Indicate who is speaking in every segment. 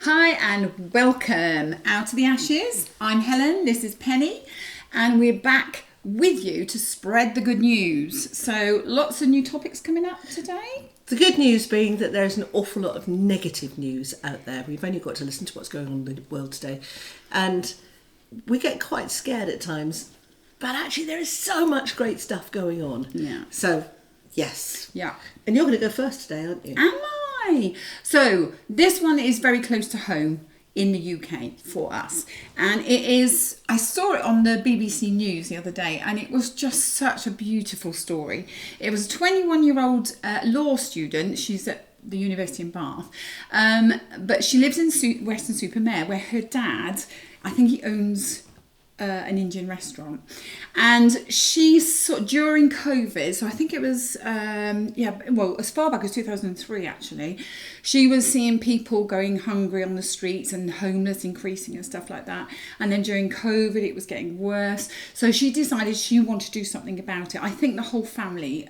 Speaker 1: Hi and welcome out of the ashes. I'm Helen, this is Penny, and we're back with you to spread the good news. So lots of new topics coming up today.
Speaker 2: The good news being that there's an awful lot of negative news out there. We've only got to listen to what's going on in the world today. And we get quite scared at times. But actually there is so much great stuff going on.
Speaker 1: Yeah.
Speaker 2: So, yes.
Speaker 1: Yeah.
Speaker 2: And you're going to go first today, aren't you?
Speaker 1: Am I? So this one is very close to home in the UK for us. And it is, I saw it on the BBC News the other day and it was just such a beautiful story. It was a 21-year-old law student. She's at the university in Bath. But she lives in Weston-super-Mare where her dad, I think he owns an Indian restaurant, and she during COVID, so I think it was as far back as 2003 actually, she was seeing people going hungry on the streets and homeless increasing and stuff like that, and then during COVID it was getting worse, so she decided she wanted to do something about it. I think the whole family,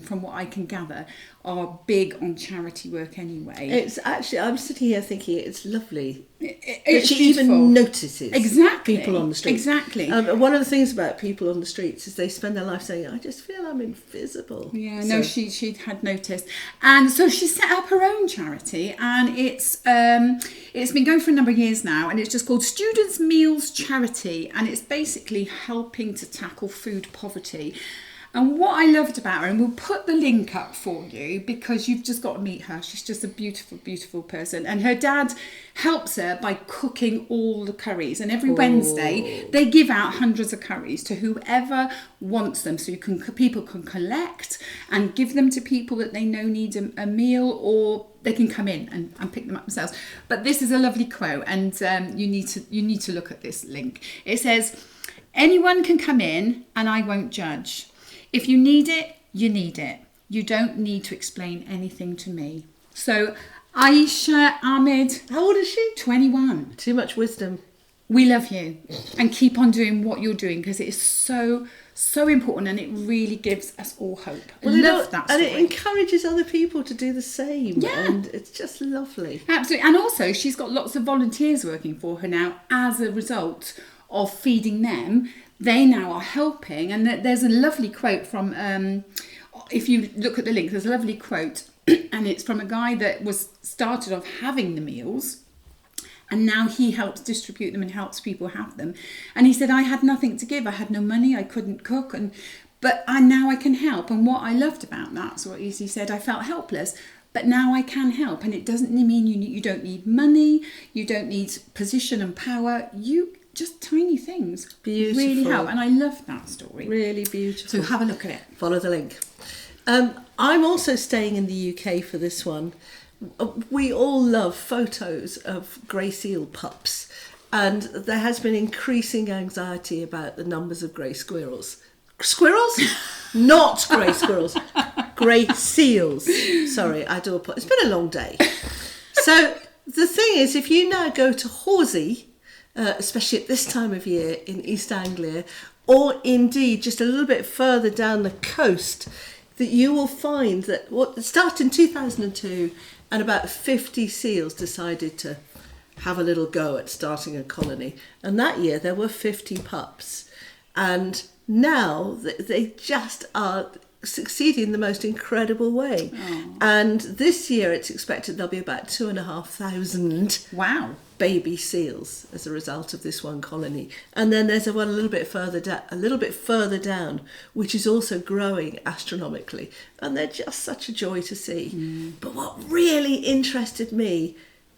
Speaker 1: from what I can gather, are big on charity work anyway.
Speaker 2: It's actually, I'm sitting here thinking it's lovely
Speaker 1: It's
Speaker 2: she
Speaker 1: beautiful.
Speaker 2: even notices
Speaker 1: exactly
Speaker 2: people on the street.
Speaker 1: Exactly.
Speaker 2: One of the things about people on the streets is they spend their life saying, I just feel I'm invisible.
Speaker 1: Yeah, no, she had noticed. And so she set up her own charity, and it's been going for a number of years now, and it's just called Students' Meals Charity, and it's basically helping to tackle food poverty. And what I loved about her, and we'll put the link up for you because you've just got to meet her. She's just a beautiful, beautiful person. And her dad helps her by cooking all the curries. And every Wednesday, they give out hundreds of curries to whoever wants them. So people can collect and give them to people that they know need a meal, or they can come in and pick them up themselves. But this is a lovely quote, and you need to look at this link. It says, "Anyone can come in and I won't judge. If you need it, you need it. You don't need to explain anything to me." So, Aisha Ahmed.
Speaker 2: How old is she?
Speaker 1: 21.
Speaker 2: Too much wisdom.
Speaker 1: We love you. And keep on doing what you're doing because it is so, so important, and it really gives us all hope.
Speaker 2: Well,
Speaker 1: love that story.
Speaker 2: And it encourages other people to do the same.
Speaker 1: Yeah.
Speaker 2: And it's just lovely.
Speaker 1: Absolutely. And also, she's got lots of volunteers working for her now as a result of feeding them. They now are helping, and there's a lovely quote from, if you look at the link, there's a lovely quote, and it's from a guy that started off having the meals, and now he helps distribute them and helps people have them. And he said, I had nothing to give, I had no money, I couldn't cook, but now I can help. And what I loved about that, so he said, I felt helpless, but now I can help. And it doesn't mean you don't need money, you don't need position and power, just tiny things
Speaker 2: Beautiful.
Speaker 1: Really help, and I love that story.
Speaker 2: Really beautiful.
Speaker 1: So have a look at it.
Speaker 2: Follow the link. I'm also staying in the UK for this one. We all love photos of grey seal pups, and there has been increasing anxiety about the numbers of grey squirrels. Squirrels? Not grey squirrels. Grey seals. Sorry, I do apologize. It's been a long day. So the thing is, if you now go to Horsey, especially at this time of year in East Anglia, or indeed just a little bit further down the coast, that you will find that what started in 2002, and about 50 seals decided to have a little go at starting a colony. And that year there were 50 pups. And now they just are succeeding in the most incredible way.
Speaker 1: Oh.
Speaker 2: And this year it's expected there'll be about 2,500
Speaker 1: Wow.
Speaker 2: baby seals as a result of this one colony. And then there's one a little bit further down, which is also growing astronomically, and they're just such a joy to see. But what really interested me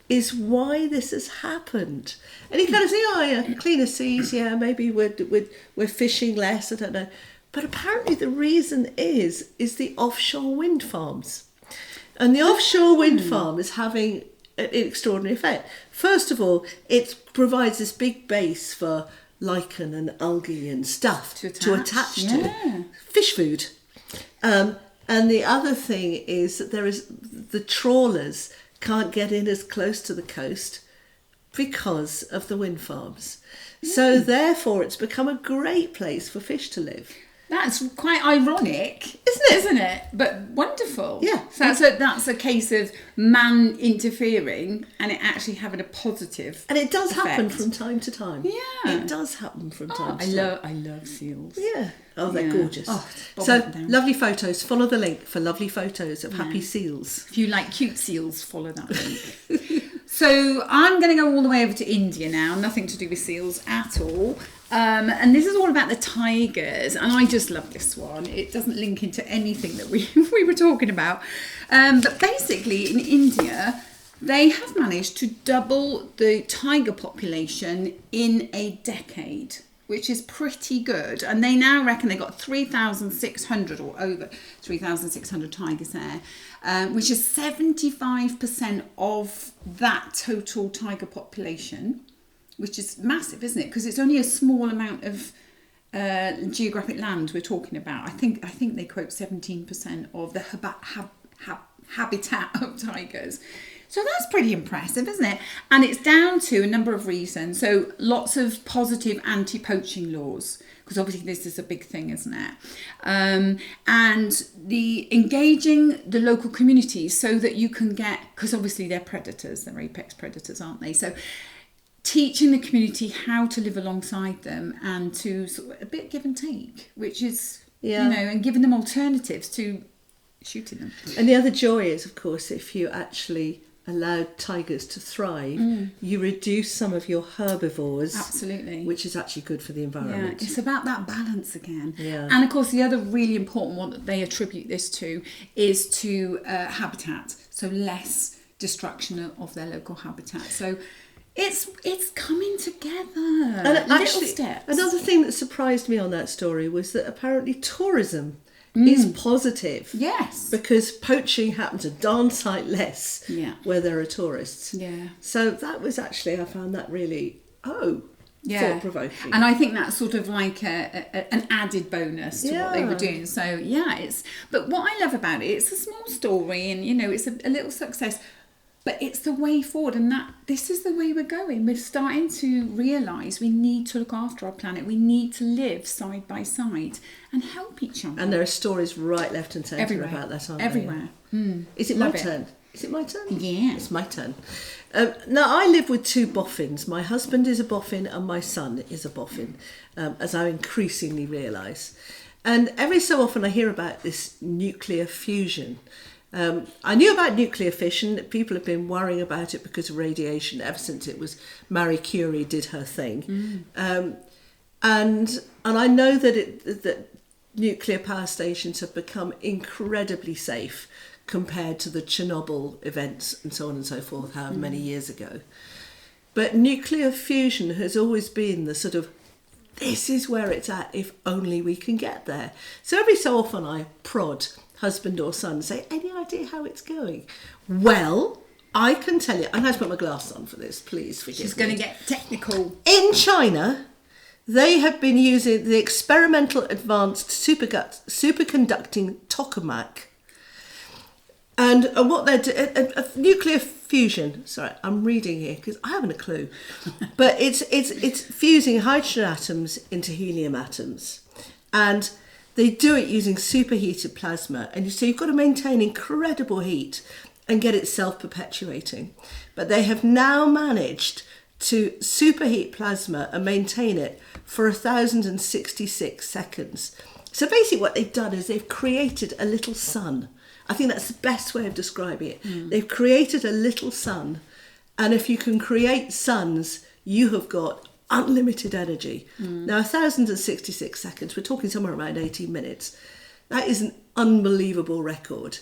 Speaker 2: is why this has happened. And you kind of think, oh yeah, cleaner seas, yeah, maybe we're fishing less, I don't know. But apparently the reason is the offshore wind farms. And the offshore wind farm is having an extraordinary effect. First of all, it provides this big base for lichen and algae and stuff to attach to fish food. And the other thing is that the trawlers can't get in as close to the coast because of the wind farms. So therefore it's become a great place for fish to live.
Speaker 1: That's quite ironic, isn't it? But wonderful.
Speaker 2: Yeah.
Speaker 1: So that's a case of man interfering and it actually having a positive
Speaker 2: And it does happen
Speaker 1: effect.
Speaker 2: from time to time.
Speaker 1: Yeah.
Speaker 2: It does happen from time to time.
Speaker 1: I love seals.
Speaker 2: Yeah. Oh, they're
Speaker 1: Yeah.
Speaker 2: gorgeous.
Speaker 1: Oh, bob
Speaker 2: So,
Speaker 1: them down.
Speaker 2: lovely photos. Follow the link for lovely photos of happy seals.
Speaker 1: If you like cute seals, follow that link. So I'm going to go all the way over to India now. Nothing to do with seals at all. And this is all about the tigers. And I just love this one. It doesn't link into anything that we were talking about. But basically in India, they have managed to double the tiger population in a decade, which is pretty good. And they now reckon they got 3,600 or over 3,600 tigers there, which is 75% of that total tiger population, which is massive, isn't it? Because it's only a small amount of geographic land we're talking about. I think they quote 17% of the habitat of tigers. So that's pretty impressive, isn't it? And it's down to a number of reasons. So lots of positive anti-poaching laws, because obviously this is a big thing, isn't it? And the engaging the local communities so that you can get, because obviously they're predators, they're apex predators, aren't they? So teaching the community how to live alongside them and to sort of a bit give and take, which is, and giving them alternatives to shooting them.
Speaker 2: And the other joy is, of course, if you actually allowed tigers to thrive, you reduce some of your herbivores.
Speaker 1: Absolutely.
Speaker 2: Which is actually good for the environment.
Speaker 1: Yeah, it's about that balance again.
Speaker 2: Yeah.
Speaker 1: And of course, the other really important one that they attribute this to is to habitat. So less destruction of their local habitat. So it's coming together.
Speaker 2: And
Speaker 1: little
Speaker 2: actually,
Speaker 1: steps.
Speaker 2: another thing that surprised me on that story was that apparently tourism is positive.
Speaker 1: Yes.
Speaker 2: Because poaching happens a darn sight less where there are tourists.
Speaker 1: Yeah.
Speaker 2: So that was actually, I found that really, thought-provoking.
Speaker 1: And I think that's sort of like an added bonus to what they were doing. So, but what I love about it, it's a small story and, it's a little success. But it's the way forward, and this is the way we're going. We're starting to realise we need to look after our planet. We need to live side by side and help each other.
Speaker 2: And there are stories right, left and centre
Speaker 1: everywhere
Speaker 2: about that, aren't
Speaker 1: everywhere.
Speaker 2: Is it my turn? Is it my turn?
Speaker 1: Yeah.
Speaker 2: It's my turn. Now, I live with two boffins. My husband is a boffin and my son is a boffin, as I increasingly realise. And every so often I hear about this nuclear fusion. I knew about nuclear fission. People have been worrying about it because of radiation ever since it was Marie Curie did her thing. And I know that nuclear power stations have become incredibly safe compared to the Chernobyl events and so on and so forth, however many years ago. But nuclear fusion has always been the sort of, this is where it's at if only we can get there. So every so often I prod husband or son, say, any idea how it's going? Well, I can tell you, I'm going to put my glasses on for this, please forgive me.
Speaker 1: She's going to get technical.
Speaker 2: In China, they have been using the experimental advanced superconducting tokamak. And what they're doing, nuclear fusion, sorry, I'm reading here because I haven't a clue. But it's fusing hydrogen atoms into helium atoms. And they do it using superheated plasma, and so you've got to maintain incredible heat and get it self-perpetuating. But they have now managed to superheat plasma and maintain it for 1,066 seconds. So basically what they've done is they've created a little sun. I think that's the best way of describing it. They've created a little sun, and if you can create suns, you have got unlimited energy. Now, 1,066 seconds, we're talking somewhere around 18 minutes. That is an unbelievable record.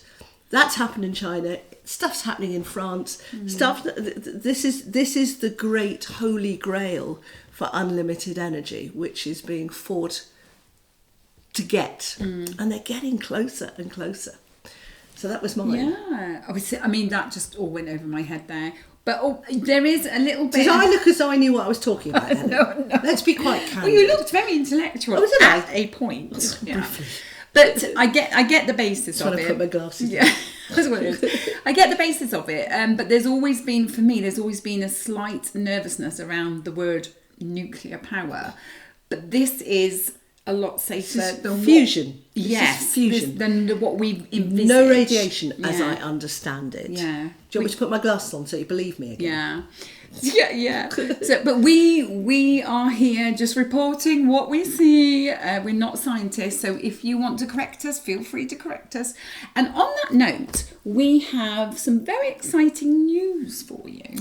Speaker 2: That's happened in China. Stuff's happening in France. This is the great holy grail for unlimited energy, which is being fought to get. And they're getting closer and closer. So that was mine.
Speaker 1: Yeah. I mean, that just all went over my head there. But there is a little bit...
Speaker 2: Did I look as though I knew what I was talking about, Helen?
Speaker 1: No.
Speaker 2: Let's be quite candid.
Speaker 1: Well, you looked very intellectual at a point. Yeah. But I get the basis of it.
Speaker 2: Trying to put my glasses on.
Speaker 1: Yeah, that's what it is. I get the basis of it. But there's always been a slight nervousness around the word nuclear power. But this is a lot safer
Speaker 2: This is
Speaker 1: than
Speaker 2: fusion. This is
Speaker 1: yes,
Speaker 2: fusion.
Speaker 1: than what we've envisaged.
Speaker 2: No radiation, as
Speaker 1: Yeah.
Speaker 2: I understand it.
Speaker 1: Yeah.
Speaker 2: Do you want me to put my glasses on so you believe me again?
Speaker 1: Yeah. Yeah. So, but we are here just reporting what we see. We're not scientists, so if you want to correct us, feel free to correct us. And on that note, we have some very exciting news for you.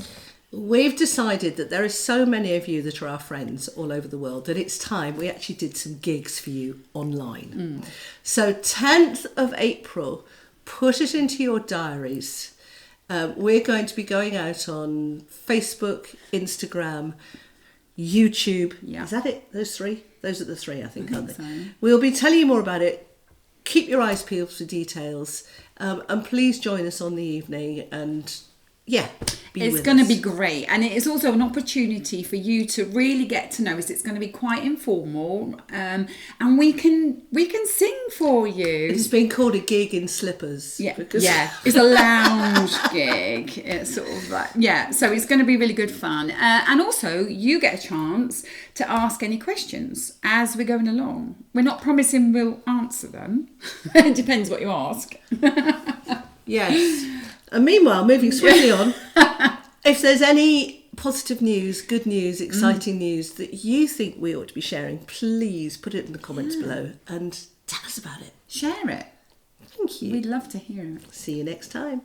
Speaker 2: We've decided that there are so many of you that are our friends all over the world that it's time we actually did some gigs for you online. So 10th of April, put it into your diaries. We're going to be going out on Facebook, Instagram, YouTube.
Speaker 1: Yeah.
Speaker 2: Is that it? Those three? Those are the three, I think, aren't they?
Speaker 1: so.
Speaker 2: We'll be telling you more about it. Keep your eyes peeled for details. And please join us on the evening and, be
Speaker 1: It's
Speaker 2: with
Speaker 1: going to
Speaker 2: us.
Speaker 1: be great, and it is also an opportunity for you to really get to know us. It's going to be quite informal, and we can sing for you.
Speaker 2: It's been called a gig in slippers.
Speaker 1: Yeah,
Speaker 2: because
Speaker 1: yeah, it's a lounge gig. It's sort of like, so it's going to be really good fun. And also, you get a chance to ask any questions as we're going along. We're not promising we'll answer them. It depends what you ask.
Speaker 2: Yes. And meanwhile, moving swiftly on, if there's any positive news, good news, exciting news that you think we ought to be sharing, please put it in the comments below and tell us about it.
Speaker 1: Share it.
Speaker 2: Thank you.
Speaker 1: We'd love to hear it.
Speaker 2: See you next time.